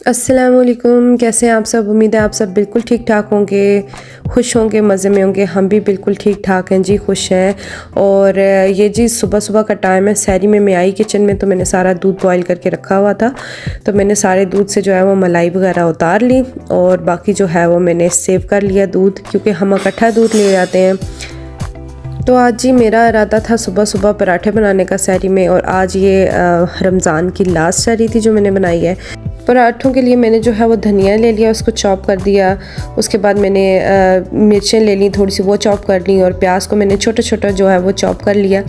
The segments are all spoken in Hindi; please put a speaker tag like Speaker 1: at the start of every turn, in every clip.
Speaker 1: अस्सलामुअलैकुम, कैसे हैं आप सब। उम्मीद है आप सब बिल्कुल ठीक ठाक होंगे, खुश होंगे, मज़े में होंगे। हम भी बिल्कुल ठीक ठाक हैं जी, खुश हैं। और ये जी सुबह सुबह का टाइम है। सहरी में मैं आई किचन में, तो मैंने सारा दूध बॉईल करके रखा हुआ था, तो मैंने सारे दूध से जो है वो मलाई वगैरह उतार ली और बाकी जो है वो मैंने सेव कर लिया दूध, क्योंकि हम इकट्ठा दूध ले जाते हैं। तो आज जी मेरा इरादा था सुबह सुबह पराठे बनाने का सहरी में, और आज ये रमज़ान की लास्ट सहरी थी जो मैंने बनाई है। पराठों के लिए मैंने जो है वो धनिया ले लिया, उसको चॉप कर दिया। उसके बाद मैंने मिर्चें ले ली, थोड़ी सी वो चॉप कर ली, और प्याज को मैंने छोटा छोटा जो है वो चॉप कर लिया।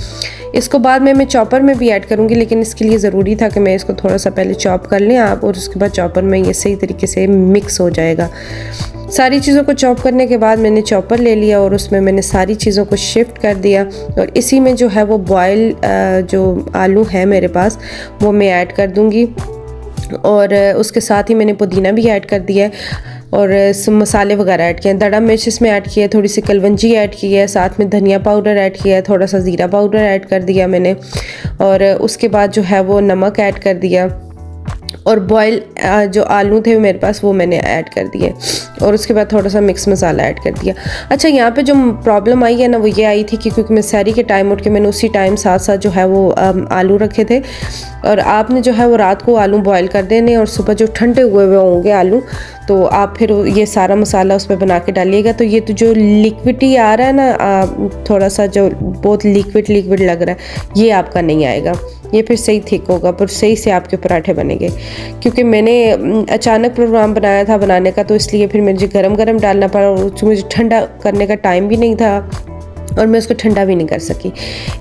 Speaker 1: इसको बाद में मैं चॉपर में भी ऐड करूँगी, लेकिन इसके लिए ज़रूरी था कि मैं इसको थोड़ा सा पहले चॉप कर लें आप, और उसके बाद चॉपर में ये सही तरीके से मिक्स हो जाएगा। सारी चीज़ों को चॉप करने के बाद मैंने चॉपर ले लिया और उसमें मैंने सारी चीज़ों को शिफ्ट कर दिया, और इसी में जो है वो बॉयल जो आलू है मेरे पास वो मैं ऐड कर दूँगी, और उसके साथ ही मैंने पुदीना भी ऐड कर दिया है, और मसाले वगैरह ऐड किए हैं। दड़ा मिर्च इसमें ऐड किया है, थोड़ी सी कलवंजी ऐड की है, साथ में धनिया पाउडर ऐड किया है, थोड़ा सा ज़ीरा पाउडर ऐड कर दिया मैंने, और उसके बाद जो है वो नमक ऐड कर दिया, और बॉयल जो आलू थे मेरे पास वो मैंने ऐड कर दिए, और उसके बाद थोड़ा सा मिक्स मसाला ऐड कर दिया। अच्छा, यहाँ पे जो प्रॉब्लम आई है ना वो ये आई थी कि क्योंकि मैं सहरी के टाइम उठ के मैंने उसी टाइम साथ साथ जो है वो आलू रखे थे, और आपने जो है वो रात को आलू बॉयल कर देने, और सुबह जो ठंडे हुए हुए होंगे आलू, तो आप फिर ये सारा मसाला उस पर बना के डालिएगा। तो ये तो जो लिक्विडी आ रहा है ना, थोड़ा सा जो बहुत लिक्विड लिक्विड लग रहा है, ये आपका नहीं आएगा, ये फिर सही थिक होगा, पर सही से आपके पराठे बनेंगे। क्योंकि मैंने अचानक प्रोग्राम बनाया था बनाने का, तो इसलिए फिर मुझे गरम गरम डालना पड़ा, और मुझे ठंडा करने का टाइम भी नहीं था, और मैं उसको ठंडा भी नहीं कर सकी।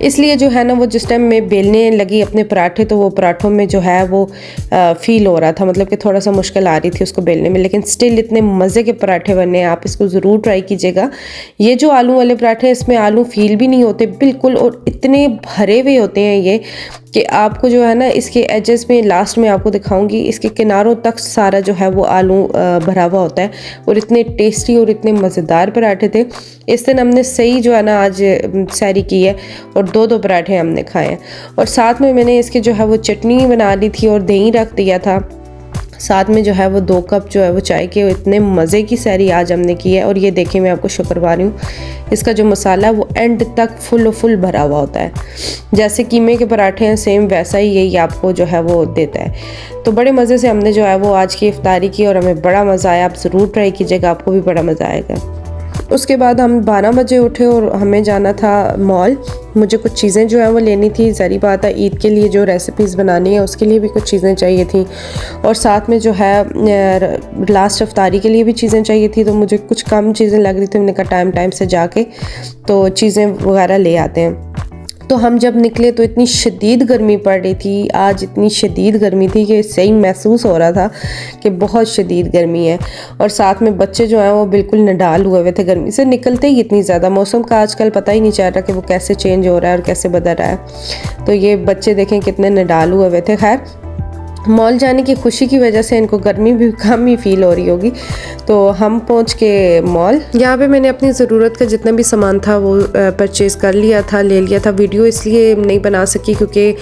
Speaker 1: इसलिए जो है ना वो जिस टाइम मैं बेलने लगी अपने पराठे, तो वो पराठों में जो है वो फ़ील हो रहा था, मतलब कि थोड़ा सा मुश्किल आ रही थी उसको बेलने में, लेकिन स्टिल इतने मज़े के पराठे बने। आप इसको ज़रूर ट्राई कीजिएगा। ये जो आलू वाले पराठे हैं, इसमें आलू फ़ील भी नहीं होते बिल्कुल, और इतने भरे हुए होते हैं ये कि आपको जो है ना इसके एजेस में, लास्ट में आपको दिखाऊंगी, इसके किनारों तक सारा जो है वो आलू भरा हुआ होता है, और इतने टेस्टी और इतने मज़ेदार पराठे थे। इस दिन हमने सही जो है ना आज सहरी की है, और दो पराठे हमने खाए हैं, और साथ में मैंने इसके जो है वो चटनी बना ली थी और दही रख दिया था। साथ में जो है वो 2 कप जो है वो चाय के। इतने मज़े की सहरी आज हमने की है, और ये देखिए मैं आपको शो करवा रही हूँ, इसका जो मसाला है वो एंड तक फुल भरा हुआ होता है। जैसे कीमे के पराठे हैं सेम वैसा ही यही आपको जो है वो देता है। तो बड़े मज़े से हमने जो है वो आज की इफ्तारी की, और हमें बड़ा मज़ा आया। आप ज़रूर ट्राई कीजिएगा, आपको भी बड़ा मज़ा आएगा। उसके बाद हम 12 बजे उठे और हमें जाना था मॉल। मुझे कुछ चीज़ें जो है वो लेनी थी, ज़री बात है ईद के लिए जो रेसिपीज़ बनानी है उसके लिए भी कुछ चीज़ें चाहिए थी, और साथ में जो है लास्ट इफ्तारी के लिए भी चीज़ें चाहिए थी। तो मुझे कुछ कम चीज़ें लग रही थी, मैंने कहा टाइम से जाके तो चीज़ें वगैरह ले आते हैं। तो हम जब निकले तो इतनी शदीद गर्मी पड़ रही थी, आज इतनी शदीद गर्मी थी कि सही महसूस हो रहा था कि बहुत शदीद गर्मी है, और साथ में बच्चे जो हैं वो बिल्कुल नडाल हुए हुए थे गर्मी से। निकलते ही इतनी ज़्यादा, मौसम का आजकल पता ही नहीं चल रहा कि वो कैसे चेंज हो रहा है और कैसे बदल रहा है। तो ये बच्चे देखें कितने नडाल हुए हुए थे। खैर, मॉल जाने की खुशी की वजह से इनको गर्मी भी कम ही फील हो रही होगी। तो हम पहुंच के मॉल, यहाँ पे मैंने अपनी ज़रूरत का जितना भी सामान था वो परचेज़ कर लिया था, ले लिया था। वीडियो इसलिए नहीं बना सकी क्योंकि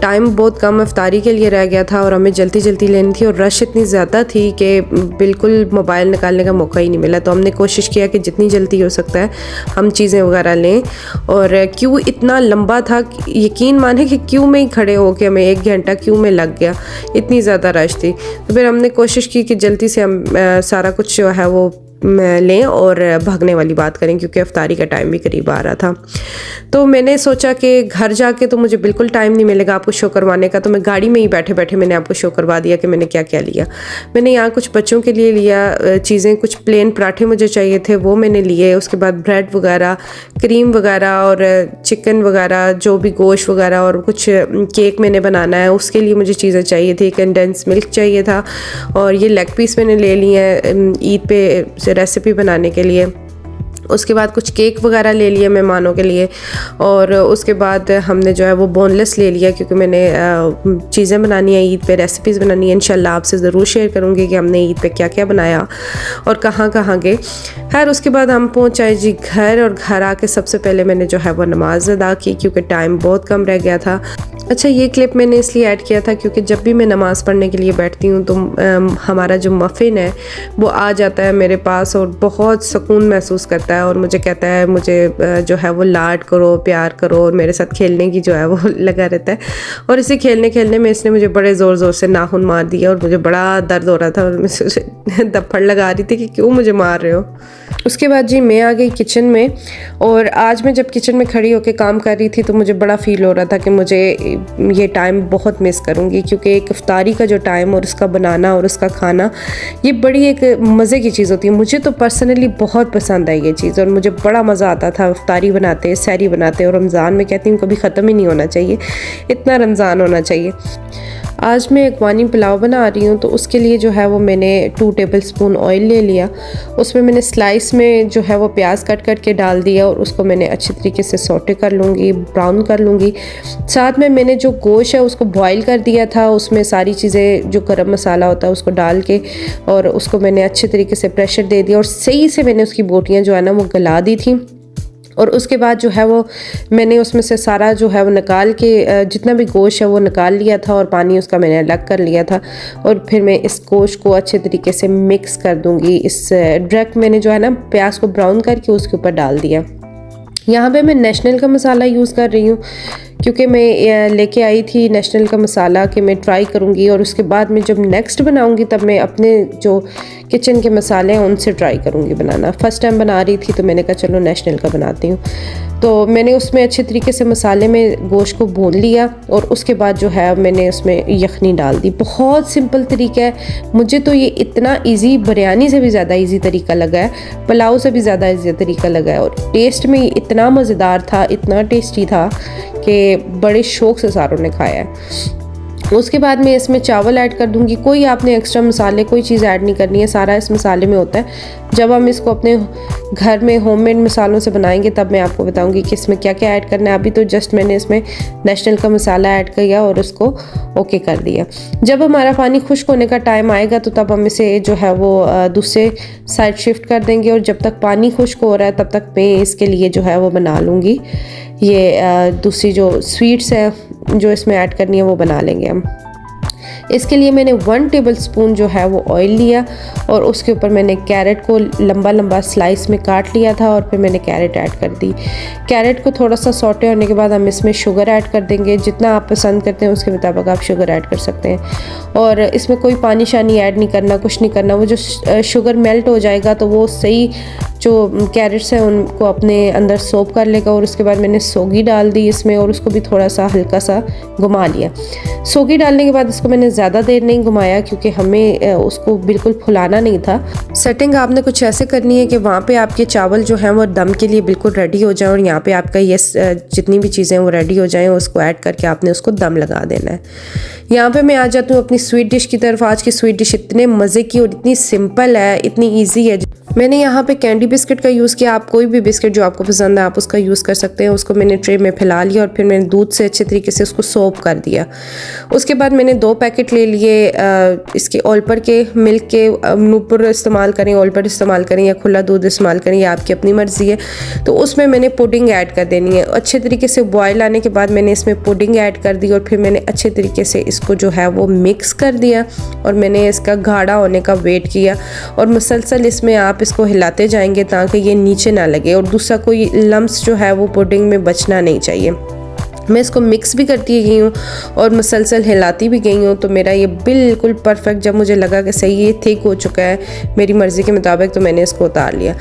Speaker 1: टाइम बहुत कम इफ्तारी के लिए रह गया था, और हमें जल्दी जल्दी लेनी थी, और रश इतनी ज़्यादा थी कि बिल्कुल मोबाइल निकालने का मौका ही नहीं मिला। तो हमने कोशिश किया कि जितनी जल्दी हो सकता है हम चीज़ें वगैरह लें, और क्यू इतना लंबा था, यकीन माने कि क्यू में ही खड़े हो के हमें 1 घंटा क्यू में लग गया, इतनी ज़्यादा रश थी। तो फिर हमने कोशिश की कि जल्दी से हम सारा कुछ जो है वो लें और भागने वाली बात करें, क्योंकि इफ्तारी का टाइम भी करीब आ रहा था। तो मैंने सोचा कि घर जाके तो मुझे बिल्कुल टाइम नहीं मिलेगा आपको शो करवाने का, तो मैं गाड़ी में ही बैठे बैठे मैंने आपको शो करवा दिया कि मैंने क्या क्या लिया। मैंने यहाँ कुछ बच्चों के लिए लिया चीज़ें, कुछ प्लेन पराठे मुझे चाहिए थे वो मैंने लिए। उसके बाद ब्रेड वगैरह, क्रीम वगैरह, और चिकन वगैरह, जो भी गोश्त वगैरह, और कुछ केक मैंने बनाना है उसके लिए मुझे चीज़ें चाहिए थी। कंडेंस मिल्क चाहिए था, और ये लेग पीस मैंने ले लिए हैं ईद पे रेसिपी बनाने के लिए। उसके बाद कुछ केक वगैरह ले लिए मेहमानों के लिए, और उसके बाद हमने जो है वो बोनलेस ले लिया, क्योंकि मैंने चीज़ें बनानी है ईद पे, रेसिपीज़ बनानी है। इंशाल्लाह आपसे ज़रूर शेयर करूँगी कि हमने ईद पे क्या क्या बनाया और कहाँ कहाँ गए। खैर उसके बाद हम पहुँचाए जी घर, और घर आके सबसे पहले मैंने जो है वो नमाज़ अदा की, क्योंकि टाइम बहुत कम रह गया था। अच्छा, ये क्लिप मैंने इसलिए ऐड किया था क्योंकि जब भी मैं नमाज़ पढ़ने के लिए बैठती हूँ तो हमारा जो मफ़िन है वो आ जाता है मेरे पास और बहुत सुकून महसूस करता है, और मुझे कहता है मुझे जो है वो लाड करो, प्यार करो, और मेरे साथ खेलने की जो है वो लगा रहता है। और इसी खेलने खेलने में इसने मुझे बड़े ज़ोर ज़ोर से नाखून मार दिया, और मुझे बड़ा दर्द हो रहा था, और मैं दफ्फड़ लगा रही थी कि क्यों मुझे मार रहे हो। उसके बाद जी मैं आ गई किचन में, और आज मैं जब किचन में खड़ी होकर काम कर रही थी तो मुझे बड़ा फ़ील हो रहा था कि मुझे ये टाइम बहुत मिस करूँगी, क्योंकि एक इफ्तारी का जो टाइम और उसका बनाना और उसका खाना, ये बड़ी एक मज़े की चीज़ होती है। मुझे तो पर्सनली बहुत पसंद है ये चीज़, और मुझे बड़ा मज़ा आता था इफ्तारी बनाते, सहरी बनाते, और रमज़ान में कहती हूँ कभी ख़त्म ही नहीं होना चाहिए, इतना रमज़ान होना चाहिए। आज मैं अकवानी पुलाव बना रही हूँ, तो उसके लिए जो है वो मैंने 2 टेबलस्पून ऑयल ले लिया, उसमें मैंने स्लाइस में जो है वो प्याज कट करके डाल दिया, और उसको मैंने अच्छी तरीके से सौटे कर लूँगी, ब्राउन कर लूँगी। साथ में मैंने जो गोश्त है उसको बॉईल कर दिया था, उसमें सारी चीज़ें जो गरम मसाला होता है उसको डाल के, और उसको मैंने अच्छे तरीके से प्रेशर दे दिया, और सही से मैंने उसकी बोटियाँ जो है ना वो गला दी थी। और उसके बाद जो है वो मैंने उसमें से सारा जो है वो निकाल के, जितना भी गोश्त है वो निकाल लिया था, और पानी उसका मैंने अलग कर लिया था। और फिर मैं इस गोश्त को अच्छे तरीके से मिक्स कर दूंगी। इस डायरेक्ट मैंने जो है ना प्याज को ब्राउन करके उसके ऊपर डाल दिया। यहाँ पे मैं नेशनल का मसाला यूज़ कर रही हूँ, क्योंकि मैं लेके आई थी नेशनल का मसाला कि मैं ट्राई करूँगी, और उसके बाद मैं जब नेक्स्ट बनाऊँगी तब मैं अपने जो किचन के मसाले हैं उनसे ट्राई करूँगी बनाना। फ़र्स्ट टाइम बना रही थी तो मैंने कहा चलो नेशनल का बनाती हूँ। तो मैंने उसमें अच्छे तरीके से मसाले में गोश्त को भून लिया, और उसके बाद जो है मैंने उसमें यखनी डाल दी। बहुत सिंपल तरीका है, मुझे तो ये इतना इजी, बिरयानी से भी ज़्यादा इजी तरीका लगा है, पुलाव से भी ज़्यादा इजी तरीका लगा है, और टेस्ट में इतना मज़ेदार था, इतना टेस्टी था कि बड़े शौक़ से सारों ने खाया है। उसके बाद मैं इसमें चावल ऐड कर दूंगी। कोई आपने एक्स्ट्रा मसाले कोई चीज़ ऐड नहीं करनी है, सारा इस मसाले में होता है। जब हम इसको अपने घर में होममेड मसालों से बनाएंगे तब मैं आपको बताऊंगी कि इसमें क्या क्या ऐड करना है। अभी तो जस्ट मैंने इसमें नेशनल का मसाला ऐड किया और उसको ओके कर दिया। जब हमारा पानी खुश्क होने का टाइम आएगा तो तब हम इसे जो है वो दूसरे साइड शिफ्ट कर देंगे, और जब तक पानी खुश्क हो रहा है तब तक मैं इसके लिए जो है वो बना लूँगी। ये दूसरी जो स्वीट्स है जो इसमें ऐड करनी है वो बना लेंगे हम। इसके लिए मैंने 1 टेबलस्पून जो है वो ऑयल लिया, और उसके ऊपर मैंने कैरेट को लंबा लंबा स्लाइस में काट लिया था, और फिर मैंने कैरेट ऐड कर दी। कैरेट को थोड़ा सा सौटे होने के बाद हम इसमें शुगर ऐड कर देंगे। जितना आप पसंद करते हैं उसके मुताबिक आप शुगर ऐड कर सकते हैं, और इसमें कोई पानी शानी ऐड नहीं करना, कुछ नहीं करना। वो जो शुगर मेल्ट हो जाएगा तो वो सही जो कैरेट्स हैं उनको अपने अंदर सोप कर लेगा। और उसके बाद मैंने सोगी डाल दी इसमें, और उसको भी थोड़ा सा हल्का सा घुमा लिया। सोगी डालने के बाद इसको मैंने ज़्यादा देर नहीं घुमाया, क्योंकि हमें उसको बिल्कुल फुलाना नहीं था। सेटिंग आपने कुछ ऐसे करनी है कि वहाँ पे आपके चावल जो हैं वो दम के लिए बिल्कुल रेडी हो जाए, और यहाँ पे आपका ये जितनी भी चीज़ें वो रेडी हो जाएँ, उसको ऐड करके आपने उसको दम लगा देना है। यहाँ पे मैं आ जाती हूँ अपनी स्वीट डिश की तरफ। आज की स्वीट डिश इतने मज़े की और इतनी सिंपल है, इतनी ईजी है। मैंने यहाँ पे कैंडी बिस्किट का यूज़ किया। आप कोई भी बिस्किट जो आपको पसंद है आप उसका यूज़ कर सकते हैं। उसको मैंने ट्रे में फैला लिया, और फिर मैंने दूध से अच्छे तरीके से उसको सोप कर दिया। उसके बाद मैंने 2 पैकेट ले लिए इसके ओलपर के, मिल्क के। नूपुर इस्तेमाल करें, ओलपर इस्तेमाल करें, या खुला दूध इस्तेमाल करें, या आपकी अपनी मर्ज़ी है। तो उसमें मैंने पुडिंग ऐड कर देनी है। अच्छे तरीके से बॉयल आने के बाद मैंने इसमें पुडिंग ऐड कर दी, और फिर मैंने अच्छे तरीके से इसको जो है वो मिक्स कर दिया, और मैंने इसका गाढ़ा होने का वेट किया, और मुसलसल इसमें आप इसको हिलाते जाएंगे ताकि ये नीचे ना लगे, और दूसरा कोई लम्स जो है वो पुडिंग में बचना नहीं चाहिए। मैं इसको मिक्स भी करती गई हूँ और मुसलसल हिलाती भी गई हूँ। तो मेरा ये बिल्कुल परफेक्ट, जब मुझे लगा कि सही ये थिक हो चुका है मेरी मर्ज़ी के मुताबिक, तो मैंने इसको उतार लिया।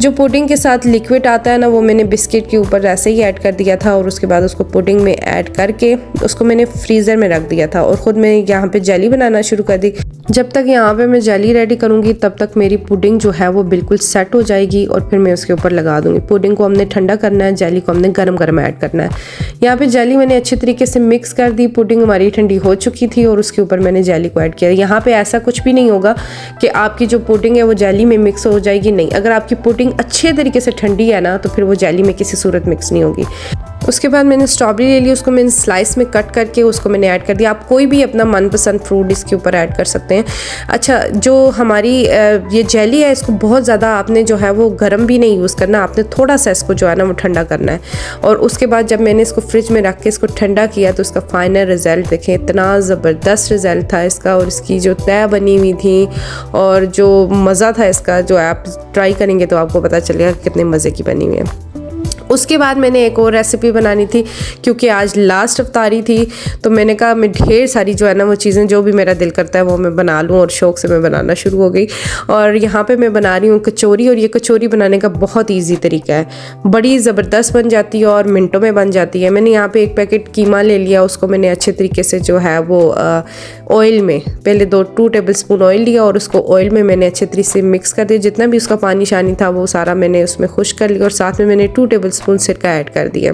Speaker 1: जो पुडिंग के साथ लिक्विड आता है ना, वो मैंने बिस्किट के ऊपर ऐसे ही ऐड कर दिया था, और उसके बाद उसको पुडिंग में ऐड करके उसको मैंने फ्रीज़र में रख दिया था, और ख़ुद मैं यहाँ पर जेली बनाना शुरू कर दी। जब तक यहाँ पे मैं जेली रेडी करूँगी तब तक मेरी पुडिंग जो है वो बिल्कुल सेट हो जाएगी, और फिर मैं उसके ऊपर लगा दूँगी। पुडिंग को हमने ठंडा करना है, जेली को हमने गरम गरम ऐड करना है। यहाँ पे पे जेली मैंने अच्छे तरीके से मिक्स कर दी। पुडिंग हमारी ठंडी हो चुकी थी और उसके ऊपर मैंने जेली को ऐड किया। यहाँ पे ऐसा कुछ भी नहीं होगा कि आपकी जो पुडिंग है वो जेली में मिक्स हो जाएगी, नहीं। अगर आपकी पुडिंग अच्छे तरीके से ठंडी है ना तो फिर वो जेली में किसी सूरत मिक्स नहीं होगी। उसके बाद मैंने स्ट्रॉबेरी ले ली, उसको मैंने स्लाइस में कट करके उसको मैंने ऐड कर दिया। आप कोई भी अपना मनपसंद फ्रूट इसके ऊपर ऐड कर सकते हैं। अच्छा, जो हमारी ये जेली है इसको बहुत ज़्यादा आपने जो है वो गर्म भी नहीं यूज़ करना, आपने थोड़ा सा इसको जो है ना वो ठंडा करना है। और उसके बाद जब मैंने इसको फ्रिज में रख के इसको ठंडा किया तो उसका फाइनल रिज़ल्ट देखें, इतना ज़बरदस्त रिज़ल्ट था इसका। और इसकी जो तय बनी हुई थी और जो मज़ा था इसका, जो आप ट्राई करेंगे तो आपको पता चलेगा कितने मज़े की बनी हुई है। उसके बाद मैंने एक और रेसिपी बनानी थी, क्योंकि आज लास्ट अफ्तारी थी तो मैंने कहा मैं ढेर सारी जो है ना वो चीज़ें जो भी मेरा दिल करता है वो मैं बना लूँ, और शौक़ से मैं बनाना शुरू हो गई। और यहाँ पे मैं बना रही हूँ कचौरी, और ये कचौरी बनाने का बहुत इजी तरीका है, बड़ी ज़बरदस्त बन जाती है और मिनटों में बन जाती है। मैंने यहाँ पे एक पैकेट कीमा ले लिया, उसको मैंने अच्छे तरीके से जो है वो ऑयल में पहले 2 टेबल स्पून ऑयल लिया और उसको ऑयल में मैंने अच्छे तरीके से मिक्स कर दिया। जितना भी उसका पानी शानी था वो सारा मैंने उसमें खुश्क कर लिया, और साथ में मैंने 2 टेबल स्पून सिरका ऐड कर दिया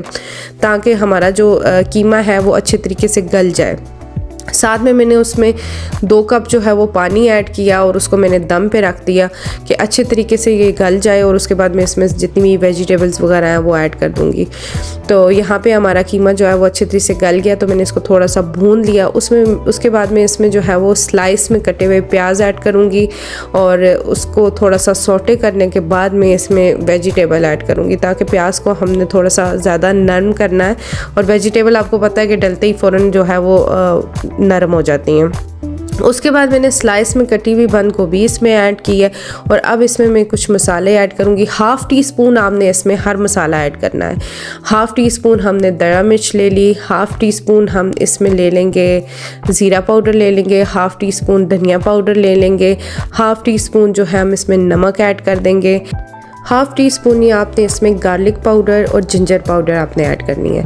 Speaker 1: ताकि हमारा जो कीमा है वो अच्छे तरीके से गल जाए। साथ में मैंने उसमें 2 कप जो है वो पानी ऐड किया और उसको मैंने दम पे रख दिया कि अच्छे तरीके से ये गल जाए। और उसके बाद मैं इसमें जितनी भी वेजिटेबल्स वगैरह हैं वो ऐड कर दूँगी। तो यहाँ पे हमारा कीमा जो है वो अच्छे तरीके से गल गया, तो मैंने इसको थोड़ा सा भून लिया। उसके बाद मैं इसमें जो है वो स्लाइस में कटे हुए प्याज ऐड करूँगी, और उसको थोड़ा सा सौटे करने के बाद मैं इसमें वेजिटेबल ऐड करूँगी, ताकि प्याज को हमने थोड़ा सा ज़्यादा नरम करना है। और वेजिटेबल आपको पता है कि डलते ही फ़ौरन जो है वो नरम हो जाती हैं। उसके बाद मैंने स्लाइस में कटी हुई बंद गोभी इसमें ऐड की है, और अब इसमें मैं कुछ मसाले ऐड करूँगी। 1/2 टीस्पून आपने इसमें हर मसाला ऐड करना है। 1/2 टीस्पून हमने दड़ा मिर्च ले ली, 1/2 टीस्पून हम इसमें ले लेंगे ज़ीरा पाउडर ले लेंगे, 1/2 टीस्पून धनिया पाउडर ले लेंगे, 1/2 टीस्पून जो है हम इसमें नमक ऐड कर देंगे, 1/2 टीस्पून ही आपने इसमें गार्लिक पाउडर और जिंजर पाउडर आपने ऐड करनी है।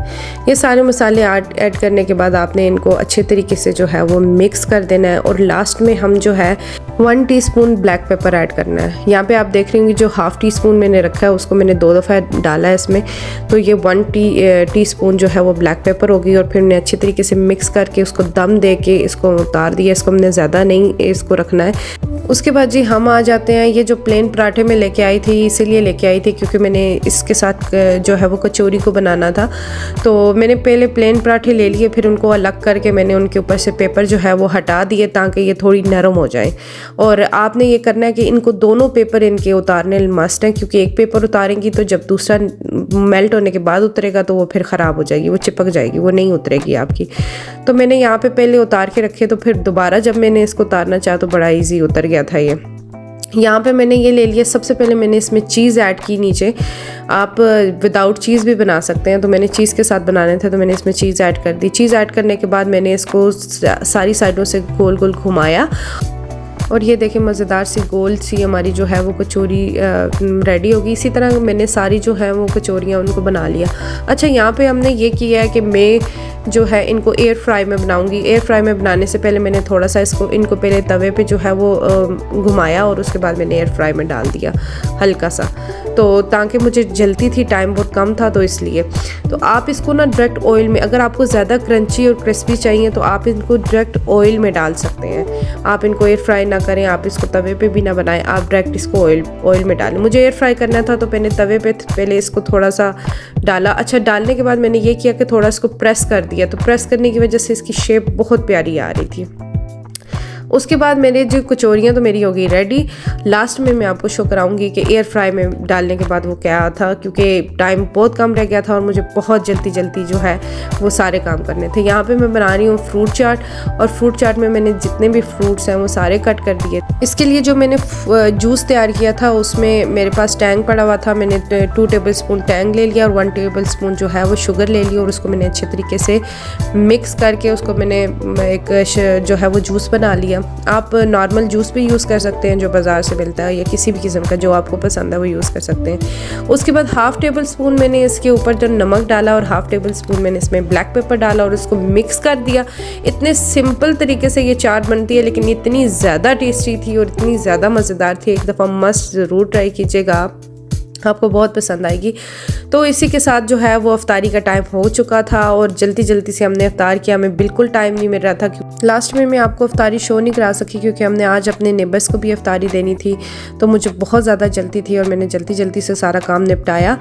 Speaker 1: ये सारे मसाले ऐड करने के बाद आपने इनको अच्छे तरीके से जो है वो मिक्स कर देना है। और लास्ट में हम जो है 1 टीस्पून ब्लैक पेपर ऐड करना है। यहाँ पे आप देख रहे होंगे जो 1/2 टीस्पून मैंने रखा है उसको मैंने 2 दफ़ा डाला है इसमें, तो ये 1 टीस्पून जो है वो ब्लैक पेपर होगी। और फिर मैंने अच्छे तरीके से मिक्स करके उसको दम दे के इसको उतार दिया। इसको हमने ज़्यादा नहीं इसको रखना है। उसके बाद जी हम आ जाते हैं, ये जो प्लेन पराठे में लेके आई थी इसीलिए लेके आई थी क्योंकि मैंने इसके साथ जो है वो कचौरी को बनाना था। तो मैंने पहले प्लेन पराठे ले लिए, फिर उनको अलग करके मैंने उनके ऊपर से पेपर जो है वो हटा दिए ताकि ये थोड़ी नरम हो जाए। और आपने ये करना है कि इनको दोनों पेपर इनके उतारने मस्ट हैं, क्योंकि एक पेपर उतारेंगी तो जब दूसरा मेल्ट होने के बाद उतरेगा तो वो फिर ख़राब हो जाएगी, वो चिपक जाएगी, वो नहीं उतरेगी आपकी। तो मैंने यहाँ पे पहले उतार के रखे, तो फिर दोबारा जब मैंने इसको उतारना चाहा तो बड़ा ईजी उतर गया था ये। यहाँ पे मैंने ये ले लिया। सबसे पहले मैंने इसमें चीज़ ऐड की नीचे, आप विदाउट चीज़ भी बना सकते हैं, तो मैंने चीज़ के साथ बनाने थे तो मैंने इसमें चीज़ ऐड कर दी। चीज़ ऐड करने के बाद मैंने इसको सारी साइडों से गोल गोल घुमाया, और ये देखें मज़ेदार सी गोल सी हमारी जो है वो कचौरी रेडी होगी। इसी तरह मैंने सारी जो है वो कचौरियाँ उनको बना लिया। अच्छा, यहाँ पे हमने ये किया है कि मैं जो है इनको एयर फ्राई में बनाऊंगी। एयर फ्राई में बनाने से पहले मैंने थोड़ा सा इनको पहले तवे पे जो है वो घुमाया, और उसके बाद मैंने एयर फ्राई में डाल दिया हल्का सा, तो ताकि मुझे जलती थी, टाइम बहुत कम था तो इसलिए। तो आप इसको ना डायरेक्ट ऑयल में, अगर आपको ज़्यादा क्रंची और क्रिस्पी चाहिए तो आप इनको डायरेक्ट ऑयल में डाल सकते हैं। आप इनको एयर फ्राई ना करें, आप इसको तवे पे भी ना बनाएं, आप डायरेक्ट इसको ऑयल में डालें। मुझे एयर फ्राई करना था तो मैंने तवे पे पहले इसको थोड़ा सा डाला। अच्छा, डालने के बाद मैंने ये किया कि थोड़ा इसको प्रेस कर दिया, तो प्रेस करने की वजह से इसकी शेप बहुत प्यारी आ रही थी। उसके बाद मेरे जो कचौरियाँ तो मेरी हो गई रेडी। लास्ट में मैं आपको शो कराऊंगी कि एयर फ्राई में डालने के बाद वो क्या था, क्योंकि टाइम बहुत कम रह गया था और मुझे बहुत जल्दी जो है वो सारे काम करने थे। यहाँ पे मैं बना रही हूँ फ्रूट चाट, और फ्रूट चाट में मैंने जितने भी फ्रूट्स हैं वो सारे कट कर दिए। इसके लिए जो मैंने जूस तैयार किया था उसमें मेरे पास टैंग पड़ा हुआ था, मैंने 2 टेबल स्पून टैंग ले लिया और 1 टेबल स्पून जो है वो शुगर ले ली, और उसको मैंने अच्छे तरीके से मिक्स करके उसको मैंने एक जो है वो जूस बना लिया। आप नॉर्मल जूस भी यूज़ कर सकते हैं जो बाज़ार से मिलता है, या किसी भी किस्म का जो आपको पसंद है वो यूज़ कर सकते हैं। उसके बाद 1/2 टेबल स्पून मैंने इसके ऊपर जो नमक डाला, और 1/2 टेबल स्पून मैंने इसमें ब्लैक पेपर डाला और उसको मिक्स कर दिया। इतने सिंपल तरीके से ये चाट बनती है, लेकिन इतनी ज़्यादा टेस्टी थी और इतनी ज़्यादा मज़ेदार थी। एक दफ़ा मस्त ज़रूर ट्राई कीजिएगा आप। आपको बहुत पसंद आएगी। तो इसी के साथ जो है वो अफ्तारी का टाइम हो चुका था और जल्दी जल्दी से हमने अफ्तार किया। हमें बिल्कुल टाइम नहीं मिल रहा था। लास्ट में मैं आपको अफ्तारी शो नहीं करा सकी क्योंकि हमने आज अपने नेबर्स को भी अफ्तारी देनी थी, तो मुझे बहुत ज़्यादा जल्दी थी और मैंने जल्दी जल्दी से सारा काम निपटाया।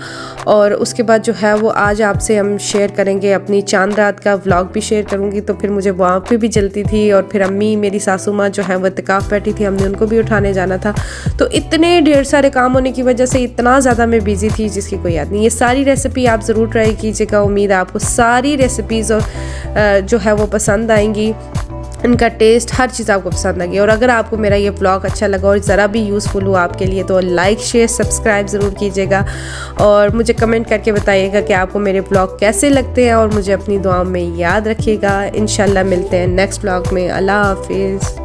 Speaker 1: और उसके बाद जो है वो आज आपसे हम शेयर करेंगे, अपनी चांद रात का व्लॉग भी शेयर करूँगी। तो फिर मुझे वहाँ पर भी जल्दी थी और फिर अम्मी मेरी सासू माँ जो है वो इत्तिकाफ़ बैठी थी, हमने उनको भी उठाने जाना था। तो इतने ढेर सारे काम होने की वजह से इतना ज़्यादा मैं बिज़ी थी जिसकी कोई याद नहीं। ये सारी रेसिपी आप ज़रूर ट्राई कीजिएगा। उम्मीद है आपको सारी रेसिपीज़ और जो है वो पसंद आएंगी, इनका टेस्ट हर चीज़ आपको पसंद आएगी। और अगर आपको मेरा ये व्लॉग अच्छा लगा और ज़रा भी यूज़फुल हुआ आपके लिए तो लाइक शेयर सब्सक्राइब ज़रूर कीजिएगा और मुझे कमेंट करके बताइएगा कि आपको मेरे व्लॉग कैसे लगते हैं और मुझे अपनी दुआओं में याद रखिएगा। इंशाल्लाह मिलते हैं नेक्स्ट व्लॉग में। अल्लाह हाफिज़।